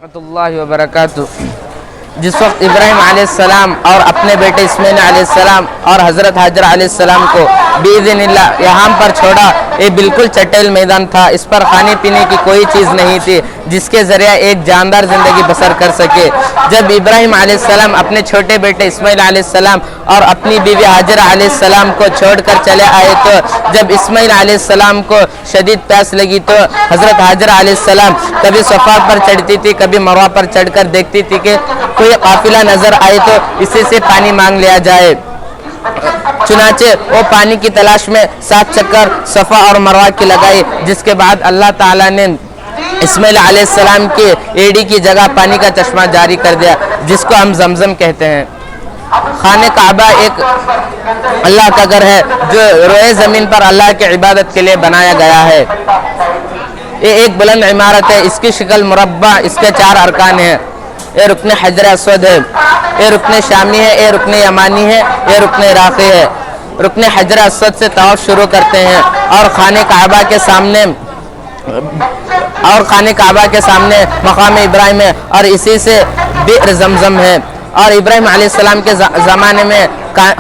ورحمۃ اللہ وبرکاتہ۔ جس وقت ابراہیم علیہ السلام اور اپنے بیٹے اسماعیل علیہ السلام اور حضرت حاجر علیہ السلام کو باذن اللہ یہاں پر چھوڑا، یہ بالکل چٹیل میدان تھا، اس پر کھانے پینے کی کوئی چیز نہیں تھی جس کے ذریعے ایک جاندار زندگی بسر کر سکے۔ جب ابراہیم علیہ السلام اپنے چھوٹے بیٹے اسماعیل علیہ السلام اور اپنی بیوی حاجر علیہ السلام کو چھوڑ کر چلے آئے تو جب اسماعیل علیہ السلام کو شدید پیاس لگی تو حضرت حاجر علیہ السلام کبھی صفا پر چڑھتی تھی، کبھی مروہ پر چڑھ کر دیکھتی تھی کہ کوئی قافلہ نظر آئے تو اسی سے پانی مانگ لیا جائے۔ چنانچہ وہ پانی کی تلاش میں 7 چکر صفا اور مروہ کی لگائی، جس کے بعد اللہ تعالیٰ نے اسماعیل علیہ السلام کی ایڑی کی جگہ پانی کا چشمہ جاری کر دیا، جس کو ہم زمزم کہتے ہیں۔ خانہ کعبہ ایک اللہ کا گھر ہے جو روئے زمین پر اللہ کی عبادت کے لیے بنایا گیا ہے۔ یہ ایک بلند عمارت ہے، اس کی شکل مربع، اس کے 4 ارکان ہیں۔ یہ رکن حجر اسود ہے، یہ رکن شامی ہے، یہ رکن یمانی ہے، یہ رکن عراقی ہے۔ رکن حجر اسود سے طواف شروع کرتے ہیں اور خانہ کعبہ کے سامنے مقام ابراہیم ہے اور اسی سے بئر زمزم ہے۔ اور ابراہیم علیہ السلام کے زمانے میں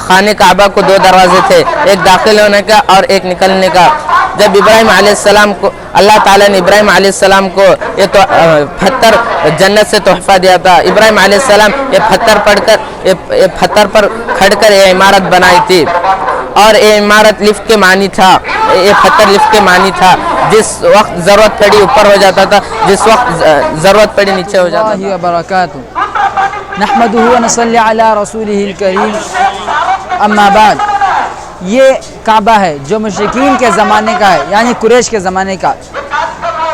خانہ کعبہ کو 2 دروازے تھے، ایک داخل ہونے کا اور ایک نکلنے کا۔ جب ابراہیم علیہ السلام کو اللہ تعالیٰ نے ابراہیم علیہ السلام کو یہ پتھر جنت سے تحفہ دیا تھا، ابراہیم علیہ السلام یہ پتھر پر کھڑ کر یہ عمارت بنائی تھی، اور یہ عمارت لفٹ کے معنی تھا، یہ پتھر لفٹ کے معنی تھا، جس وقت ضرورت پڑی اوپر ہو جاتا تھا، جس وقت ضرورت پڑی نیچے ہو جاتا تھا۔ وبرکاتہ نحمدہ ونصلی علی رسولہ الکریم، اما بعد۔ یہ کعبہ ہے جو مشرکین کے زمانے کا ہے، یعنی قریش کے زمانے کا۔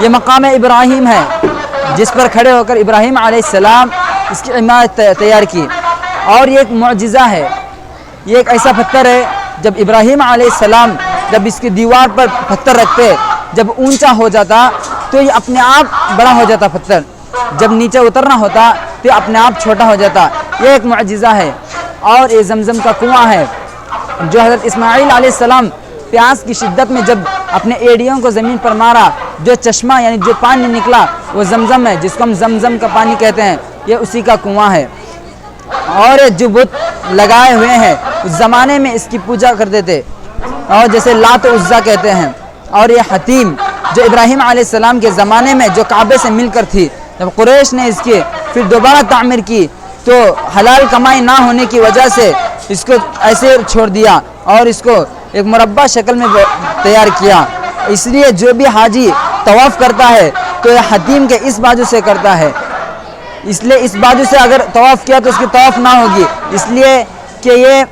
یہ مقام ابراہیم ہے جس پر کھڑے ہو کر ابراہیم علیہ السلام اس کی عمارت تیار کی، اور یہ ایک معجزہ ہے۔ یہ ایک ایسا پتھر ہے، جب ابراہیم علیہ السلام جب اس کی دیوار پر پتھر رکھتے، جب اونچا ہو جاتا تو یہ اپنے آپ بڑا ہو جاتا پتھر، جب نیچے اترنا ہوتا تو اپنے آپ چھوٹا ہو جاتا۔ یہ ایک معجزہ ہے۔ اور یہ زمزم کا کنواں ہے جو حضرت اسماعیل علیہ السلام پیاس کی شدت میں جب اپنے ایڑیوں کو زمین پر مارا، جو چشمہ یعنی جو پانی نکلا وہ زمزم ہے، جس کو ہم زمزم کا پانی کہتے ہیں، یہ اسی کا کنواں ہے۔ اور یہ جو بت لگائے ہوئے ہیں اس زمانے میں اس کی پوجا کرتے تھے، اور جیسے لات و عزا کہتے ہیں۔ اور یہ حتیم جو ابراہیم علیہ السلام کے زمانے میں جو کعبے سے مل کر تھی، جب قریش نے اس کی پھر دوبارہ تعمیر کی تو حلال کمائی نہ ہونے کی وجہ سے اس کو ایسے چھوڑ دیا اور اس کو ایک مربع شکل میں تیار کیا۔ اس لیے جو بھی حاجی طواف کرتا ہے تو یہ حتیم کے اس بازو سے کرتا ہے، اس لیے اس بازو سے اگر طواف کیا تو اس کی طواف نہ ہوگی، اس لیے کہ یہ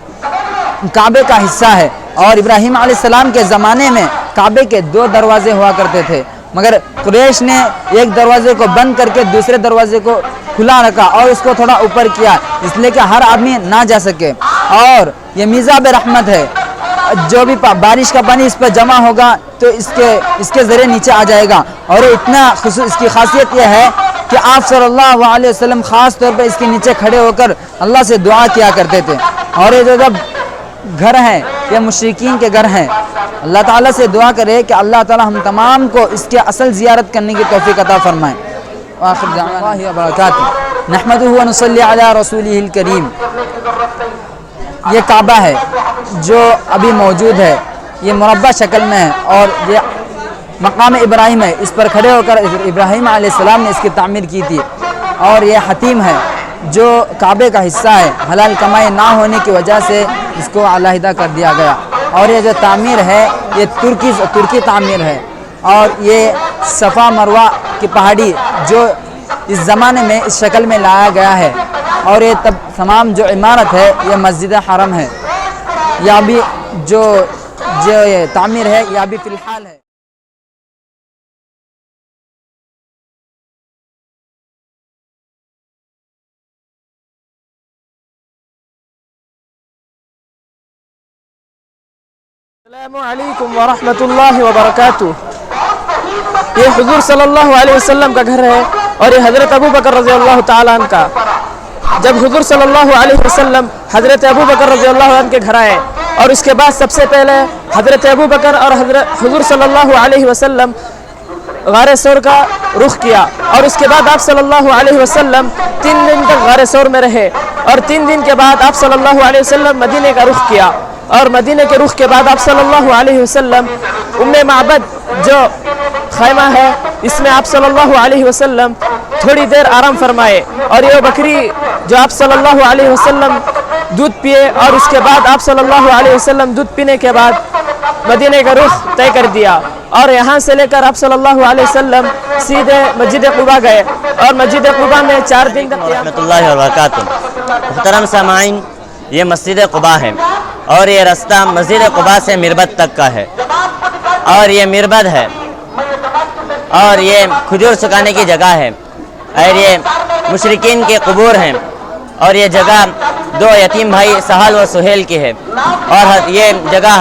کعبے کا حصہ ہے۔ اور ابراہیم علیہ السلام کے زمانے میں کعبے کے 2 دروازے ہوا کرتے تھے، مگر قریش نے ایک دروازے کو بند کر کے دوسرے دروازے کو کھلا رکھا اور اس کو تھوڑا اوپر کیا، اس لیے کہ ہر آدمی نہ جا سکے۔ اور یہ میزاب رحمت ہے، جو بھی بارش کا پانی اس پر جمع ہوگا تو اس کے ذریعے نیچے آ جائے گا۔ اور اس کی خاصیت یہ ہے کہ آپ صلی اللہ علیہ وسلم خاص طور پر اس کے نیچے کھڑے ہو کر اللہ سے دعا کیا کرتے تھے۔ اور یہ جو گھر ہیں یہ مشرکین کے گھر ہیں، اللہ تعالیٰ سے دعا کرے کہ اللہ تعالیٰ ہم تمام کو اس کے اصل زیارت کرنے کی توفیق عطا فرمائیں۔ وآخر دعوانا اللہ وبرکاتہ نحمدہ ونصلی علی رسولہ الکریم۔ یہ کعبہ ہے جو ابھی موجود ہے، یہ مربع شکل میں ہے اور یہ مقام ابراہیم ہے، اس پر کھڑے ہو کر ابراہیم علیہ السلام نے اس کی تعمیر کی تھی۔ اور یہ حتیم ہے جو کعبے کا حصہ ہے، حلال کمائی نہ ہونے کی وجہ سے اس کو علیحدہ کر دیا گیا۔ اور یہ جو تعمیر ہے یہ ترکی تعمیر ہے، اور یہ صفا مروہ کی پہاڑی جو اس زمانے میں اس شکل میں لایا گیا ہے۔ اور یہ تمام جو عمارت ہے یہ مسجد حرم ہے، یا بھی جو یہ تعمیر ہے یا بھی فی الحال ہے۔ السلام علیکم ورحمۃ اللہ وبرکاتہ۔ یہ حضور صلی اللہ علیہ وسلم کا گھر ہے اور یہ حضرت ابو بکر رضی اللہ تعالیٰ عنہ کا۔ جب حضور صلی اللہ علیہ وسلم حضرت ابو بکر رضی اللہ عنہ کے گھر آئے، اور اس کے بعد سب سے پہلے حضرت ابو بکر اور حضور صلی اللہ علیہ وسلم غار سور کا رخ کیا اور اس کے بعد آپ صلی اللہ علیہ وسلم 3 دن تک غار سور میں رہے اور 3 دن کے بعد آپ صلی اللہ علیہ وسلم مدینے کا رخ کیا اور مدینے کے رخ کے بعد آپ صلی اللہ علیہ وسلم معبد جو خیمہ ہے اس میں آپ صلی اللہ علیہ وسلم تھوڑی دیر آرام فرمائے اور یہ بکری جو آپ صلی اللہ علیہ وسلم دودھ پیے اور اس کے بعد آپ صلی اللہ علیہ وسلم دودھ پینے کے بعد مدینے کا رخ طے کر دیا اور یہاں سے لے کر آپ صلی اللہ علیہ وسلم سیدھے مسجد قباء گئے اور مسجد قباء میں 4 دن تک رحمۃ اللہ وبرکاتہ۔ محترم سامعین، یہ مسجد قباء ہے اور یہ راستہ مسجد قباء سے مربد تک کا ہے اور یہ مربد ہے اور یہ کھجور سکھانے کی جگہ ہے اور یہ مشرکین کے قبور ہیں اور یہ جگہ 2 یتیم بھائی سہل و سہیل کی ہے اور یہ جگہ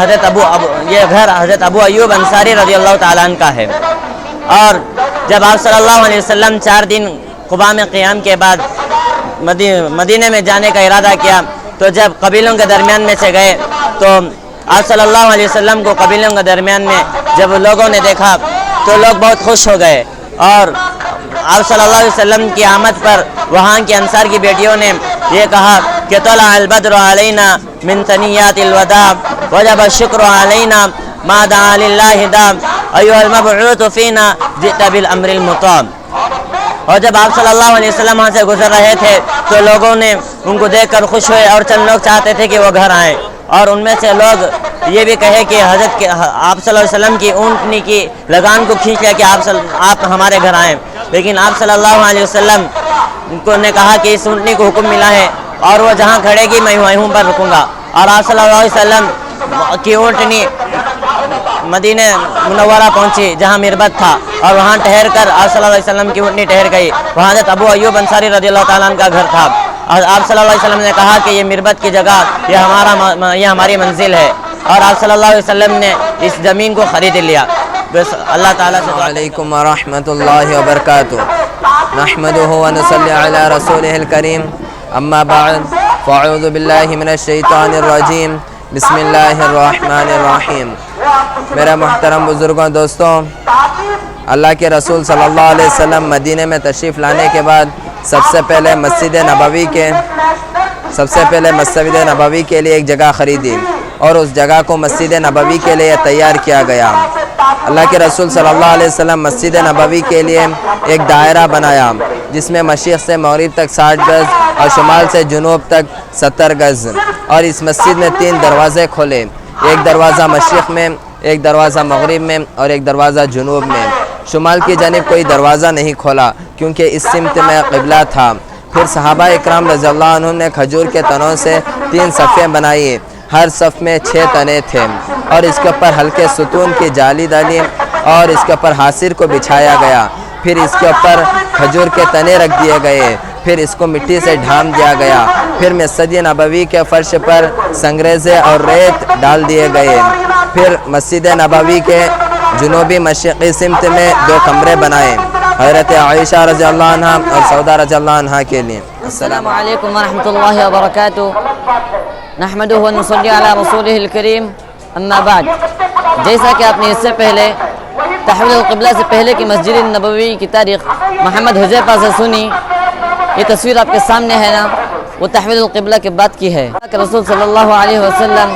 یہ گھر حضرت ابو ایوب انصاری رضی اللہ تعالیٰ عنہ کا ہے۔ اور جب آپ صلی اللہ علیہ وسلم 4 دن قباء میں قیام کے بعد مدینے میں جانے کا ارادہ کیا تو جب قبیلوں کے درمیان میں سے گئے تو آپ صلی اللہ علیہ وسلم کو قبیلوں کے درمیان میں جب لوگوں نے دیکھا تو لوگ بہت خوش ہو گئے اور آپ صلی اللہ علیہ وسلم کی آمد پر وہاں کے انصار کی بیٹیوں نے یہ کہا کہ طلع البدر علینا من ثنیات الوداع وجب الشکر علینا ما دعا للہ دا ایها المبعوث فینا جئت بالامر المطاع۔ اور جب آپ صلی اللہ علیہ وسلم وہاں سے گزر رہے تھے تو لوگوں نے ان کو دیکھ کر خوش ہوئے اور چند لوگ چاہتے تھے کہ وہ گھر آئیں اور ان میں سے لوگ یہ بھی کہے کہ حضرت آپ صلی اللہ علیہ وسلم کی اونٹنی کی لگان کو کھینچ لیا کہ آپ ہمارے گھر آئیں، لیکن آپ صلی اللہ علیہ وسلم کو نے کہا کہ اس اونٹنی کو حکم ملا ہے اور وہ جہاں کھڑے گی میں وہیں پر رکوں گا اور آپ صلی اللہ علیہ وسلم کی اونٹنی مدینہ منورہ پہنچی جہاں مربد تھا اور وہاں ٹھہر کر آپ صلی اللہ علیہ وسلم کی اونٹنی ٹھہر گئی۔ وہاں حضرت ابو ایوب انصاری رضی اللہ تعالیٰ عنہ کا گھر تھا اور آپ صلی اللہ علیہ وسلم نے کہا کہ یہ مربد کی جگہ یہ ہماری منزل ہے اور آپ صلی اللہ علیہ وسلم نے اس زمین کو خرید لیا۔ بس اللہ تعالیٰ سے السلام علیکم ورحمۃ اللہ وبرکاتہ۔ نحمدہ ونصلی علی رسولہ الکریم، اما بعد فاعوذ باللہ من الشیطان الرجیم، بسم اللہ الرحمن الرحیم۔ میرے محترم بزرگوں، دوستوں، اللہ کے رسول صلی اللہ علیہ وسلم مدینے میں تشریف لانے کے بعد سب سے پہلے مسجد نبوی کے لیے ایک جگہ خریدی اور اس جگہ کو مسجد نبوی کے لیے تیار کیا گیا۔ اللہ کے رسول صلی اللہ علیہ وسلم مسجد نبوی کے لیے ایک دائرہ بنایا جس میں مشرق سے مغرب تک 60 گز اور شمال سے جنوب تک 70 گز اور اس مسجد میں 3 دروازے کھولے، ایک دروازہ مشرق میں، ایک دروازہ مغرب میں اور ایک دروازہ جنوب میں۔ شمال کی جانب کوئی دروازہ نہیں کھولا کیونکہ اس سمت میں قبلہ تھا۔ پھر صحابہ اکرام رضی اللہ عنہم نے کھجور کے تنوں سے 3 صفیں بنائی، ہر صف میں 6 تنے تھے اور اس کے اوپر ہلکے ستون کی جالی ڈالی اور اس کے اوپر حاصر کو بچھایا گیا، پھر اس کے اوپر کھجور کے تنے رکھ دیے گئے، پھر اس کو مٹی سے ڈھانپ دیا گیا، پھر مسجد نبوی کے فرش پر سنگریزے اور ریت ڈال دیے گئے، پھر مسجد نبوی کے جنوبی مشرقی سمت میں 2 کمرے بنائے حضرت عائشہ رضی اللہ عنہ اور سودا رضی اللہ عنہ کے لیے۔ السلام علیکم ورحمۃ اللہ وبرکاتہ۔ نحمدہ ونصلی علی رسولہ الکریم، اما بعد۔ جیسا کہ آپ نے اس سے پہلے تحویل القبلہ سے پہلے کی مسجد نبوی کی تاریخ محمد حذیفہ سے سنی، یہ تصویر آپ کے سامنے ہے نا، وہ تحویل القبلہ کے بعد کی ہے کہ رسول صلی اللہ علیہ وسلم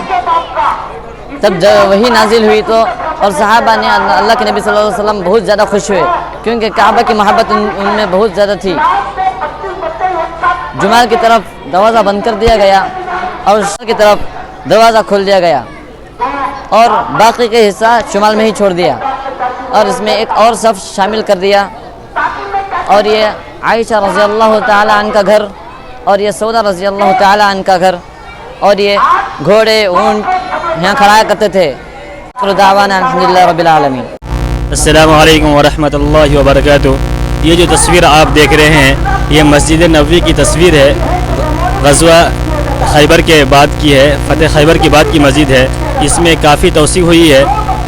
تب وہی نازل ہوئی تو اور صحابہ نے اللہ کے نبی صلی اللہ علیہ وسلم بہت زیادہ خوش ہوئے کیونکہ کعبہ کی محبت ان میں بہت زیادہ تھی۔ جمعہ کی طرف دروازہ بند کر دیا گیا اور شمال کی طرف دروازہ کھول دیا گیا اور باقی کے حصہ شمال میں ہی چھوڑ دیا اور اس میں ایک اور صف شامل کر دیا اور یہ عائشہ رضی اللہ تعالی عنہ کا گھر اور یہ سودا رضی اللہ تعالی عنہ کا گھر اور یہ گھوڑے اونٹ یہاں کھڑایا کرتے تھے۔ دعوانا الحمدللہ رب العالمین۔ السلام علیکم ورحمۃ اللہ وبرکاتہ۔ یہ جو تصویر آپ دیکھ رہے ہیں یہ مسجد نبوی کی تصویر ہے، غزوہ خیبر کے بعد کی ہے، فتح خیبر کے بعد کی مسجد ہے۔ اس میں کافی توسیع ہوئی ہے،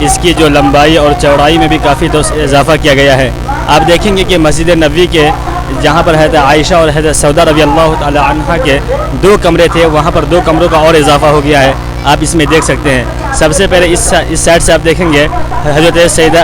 اس کی جو لمبائی اور چوڑائی میں بھی کافی اضافہ کیا گیا ہے۔ آپ دیکھیں گے کہ مسجد نبوی کے جہاں پر حضرت عائشہ اور حضرت سودا رضی اللہ تعالی عنہ کے 2 کمرے تھے، وہاں پر 2 کمروں کا اور اضافہ ہو گیا ہے، آپ اس میں دیکھ سکتے ہیں۔ سب سے پہلے اس سائڈ سے آپ دیکھیں گے حضرت سیدہ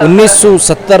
1970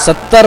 70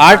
8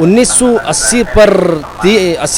1980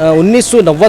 1990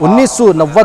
1990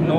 9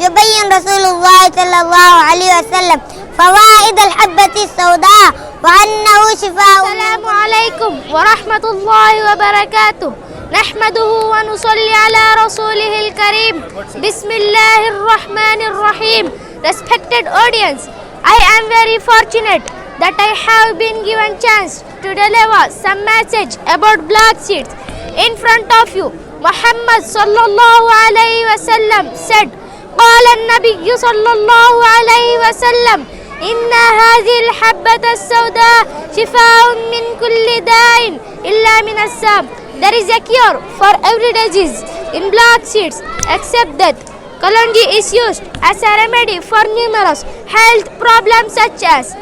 يبين رسول الله صلى الله عليه وسلم فوائد الحبة السوداء وأنه شفاء. السلام عليكم ورحمة الله وبركاته. نحمده ونصلي على رسوله الكريم. بسم الله الرحمن الرحيم. Respected audience, I am very fortunate that I have been given chance to deliver some message about black seeds. In front of you, Muhammad sallallahu alayhi wa sallam said, قال النبي صلى الله عليه وسلم إن هذه الحبة السوداء شفاء من كل داء إلا من السام. There is a cure for every disease in black seeds except death. Kalonji is used as a remedy for numerous health problems such as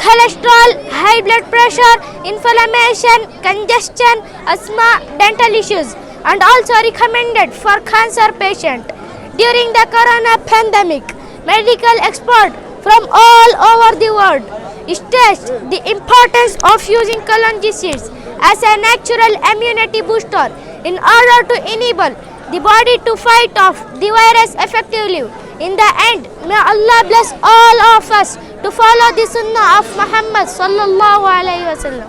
cholesterol, high blood pressure, inflammation, congestion, asthma, dental issues, and also recommended for cancer patients. During the corona pandemic, medical experts from all over the world stressed the importance of using Kalonji seeds as a natural immunity booster in order to enable the body to fight off the virus effectively. In the end, may Allah bless all of us to follow the sunnah of Muhammad sallallahu alaihi wasallam.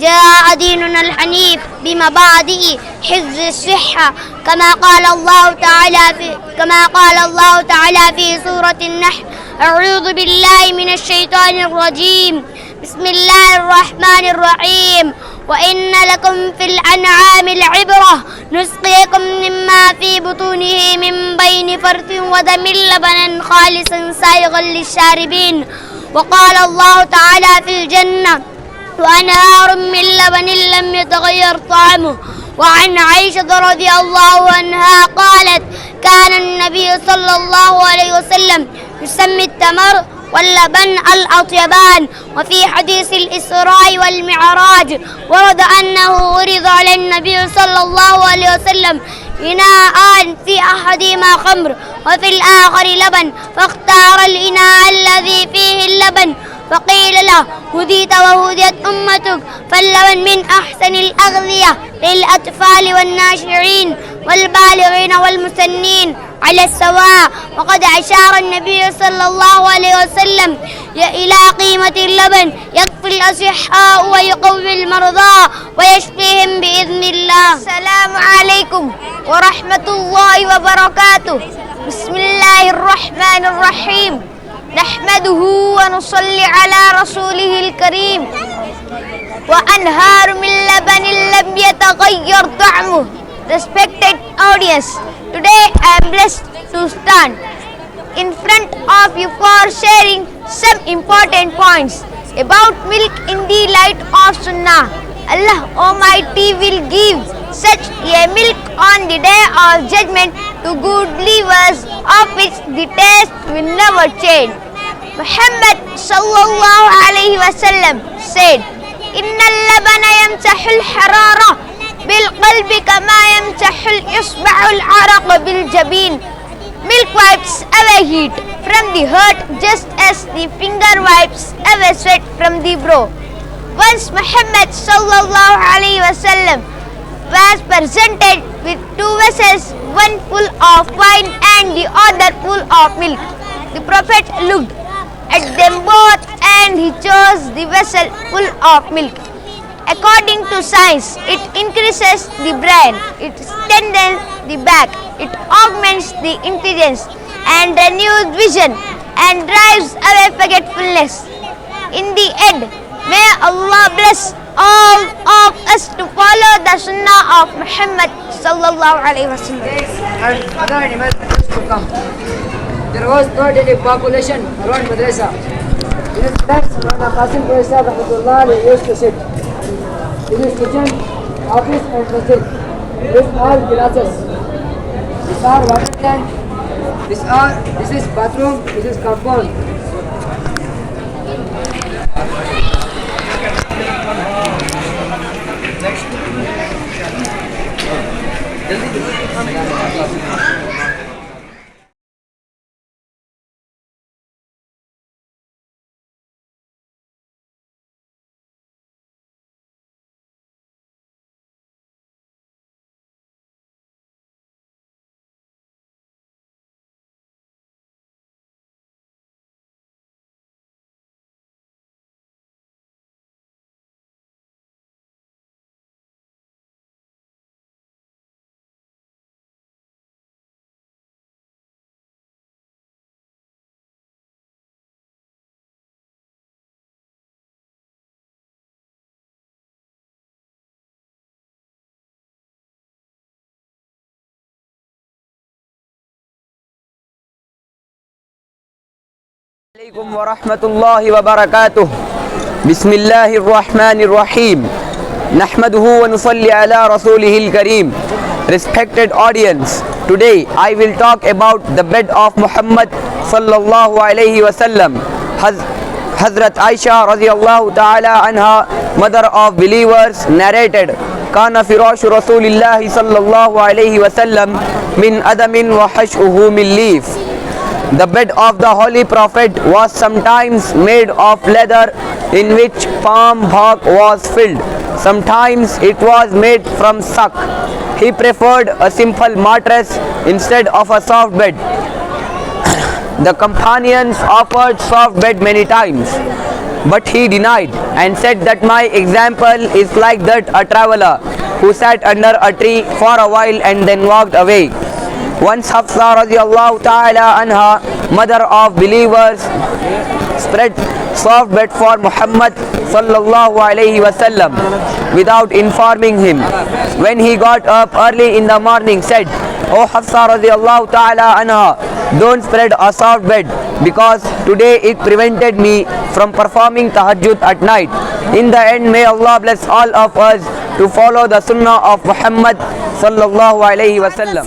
جاء ديننا الحنيف بمبادئ حفظ الصحة كما قال الله تعالى في سورة النحل. أعوذ بالله من الشيطان الرجيم. بسم الله الرحمن الرحيم. وإن لكم في الأنعام العبرة نسقيكم مما في بطونه من بين فرث ودم لبنا خالصا سائغا للشاربين. وقال الله تعالى في الجنة وأنهار من لبن لم يتغير طعمه. وعن عائشة رضي الله عنها قالت كان النبي صلى الله عليه وسلم يسمي التمر واللبن الأطيبان. وفي حديث الإسراء والمعراج ورد أنه عرض على النبي صلى الله عليه وسلم إناء في أحدهما خمر وفي الآخر لبن فاختار الإناء الذي فيه اللبن فقيل له هديت وهديت أمتك فاللبن من أحسن الأغذية للأطفال والناشئين والبالغين والمسنين على السواء. وقد أشار النبي صلى الله عليه وسلم إلى قيمة اللبن يكفي الأصحاء ويقوي المرضى ويشفيهم بإذن الله. السلام عليكم ورحمة الله وبركاته. بسم الله الرحمن الرحيم. نحمده ونصلي على رسوله الكريم. وأنهار من لبن لم يتغير طعمه. Respected audience, today I am blessed to stand in front of you for sharing some important points about milk in the light of Sunnah. Allah Almighty will give such a milk on the day of judgment to good believers, of which the taste will never change. Muhammad sallallahu alayhi wa sallam said, Inna al-labana yamsahu al-harara بالقلب كما يمسح الإصبع العرق بالجبين. Milk wipes away heat from the heart just as the finger wipes away sweat from the brow. Once Muhammad sallallahu alayhi wa sallam was presented with two vessels, one full of wine and the other full of milk. The Prophet looked at them both and he chose the vessel full of milk. According to science, it increases the brain, it strengthens the back, it augments the intelligence and renews vision and drives away forgetfulness. In the end, may Allah bless all of us to follow the sunnah of Muhammad sallallahu alaihi wasallam. there was not any population around madrasa. In his class, Maulana Qasim Qureshi Sahib Rahmatullah Alayhi used to sit. In his kitchen, office and masjid, with all classes. These are water tank. This is bathroom. This is compound. عليكم ورحمة الله وبركاته. بسم الله الرحمن الرحيم. نحمده ونصلي على رسوله الكريم. Respected audience, today I will talk about the bed of Muhammad sallallahu alayhi wasallam. Hazrat Aisha radiyallahu ta'ala anha, mother of believers, narrated, كان فراش رسول الله صلى الله عليه وسلم من أدم وحشؤه من leaf. The bed of the Holy Prophet was sometimes made of leather in which palm bark was filled. Sometimes it was made from silk. He preferred a simple mattress instead of a soft bed. The companions offered soft bed many times, but he denied and said that my example is like that a traveler who sat under a tree for a while and then walked away. Once Hafsa radiyallahu ta'ala anha, mother of believers, spread soft bed for Muhammad sallallahu alayhi wasallam without informing him. When he got up early in the morning, said, "O Hafsa radiyallahu ta'ala anha, don't spread a soft bed because today it prevented me from performing tahajjud at night." In the end, may Allah bless all of us to follow the sunnah of Muhammad sallallahu alayhi wasallam.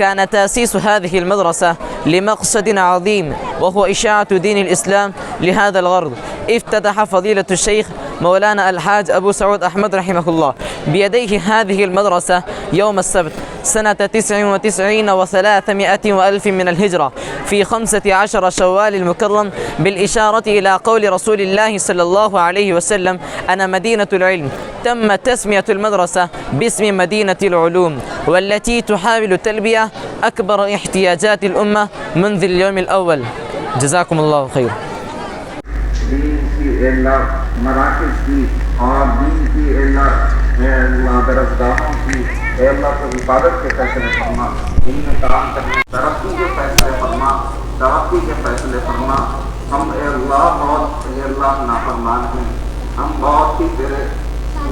كان تأسيس هذه المدرسة لمقصد عظيم وهو إشاعة دين الإسلام. لهذا الغرض افتتح فضيلة الشيخ مولانا الحاج أبو سعود أحمد رحمه الله بيديه هذه المدرسة يوم السبت سنة 99 و300 وألف من الهجرة في 15 شوال المكرم بالإشارة إلى قول رسول الله صلى الله عليه وسلم: أنا مدينة العلم. تم تسمية المدرسة باسم مدينة العلوم، والتي تحاول تلبية أكبر احتياجات الأمة منذ اليوم الأول. جزاكم الله خير. مراکز کی اور دین کی درسگاہوں کی اے اللہ کو عبادت کے فیصلے فرما، ان میں کام کرنے ترقی کے فیصلے فرما، ترقی کے فیصلے فرما۔ ہم اے اللہ بہت اے اللہ نافرمان ہیں، ہم بہت ہی تیرے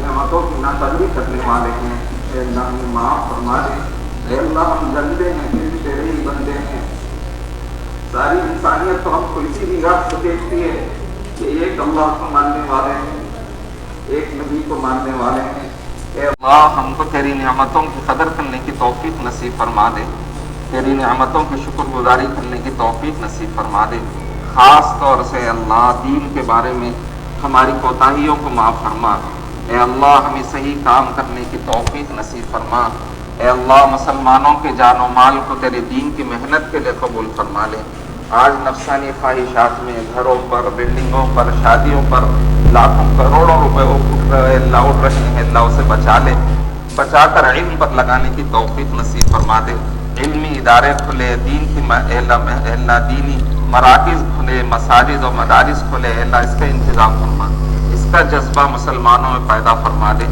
نعمتوں کی ناقدری کرنے والے ہیں، اے اللہ ہمیں معاف فرما دے۔ اے اللہ ہم بندے ہیں، پھر بھی تیرے ہی بندے ہیں۔ ساری انسانیت تو ہم کو اسی نگاہ سے دیکھتی ہے کہ ایک اللہ کو ماننے والے ہیں، ایک نبی کو ماننے والے ہیں۔ اے اللہ ہم کو تیری نعمتوں کی قدر کرنے کی توفیق نصیب فرما دے، تیری نعمتوں کی شکر گزاری کرنے کی توفیق نصیب فرما دے۔ خاص طور سے اللہ دین کے بارے میں ہماری کوتاہیوں کو معاف فرما۔ اے اللہ ہمیں صحیح کام کرنے کی توفیق نصیب فرما۔ اے اللہ مسلمانوں کے جان و مال کو تیرے دین کی محنت کے لیے قبول فرما لے۔ آج نفسانی خواہشات میں گھروں پر، بلڈنگوں پر، شادیوں پر لاکھوں کروڑوں روپے اٹھ رہے ہیں، اللہ اسے بچا لے، بچا کر علم پر لگانے کی توفیق نصیب فرما دے۔ علمی ادارے کھلے، دین کی اللہ دینی مراکز کھلے، مساجد و مدارس کھلے، اللہ اس کا انتظام فرما، اس کا جذبہ مسلمانوں میں پیدا فرما دے۔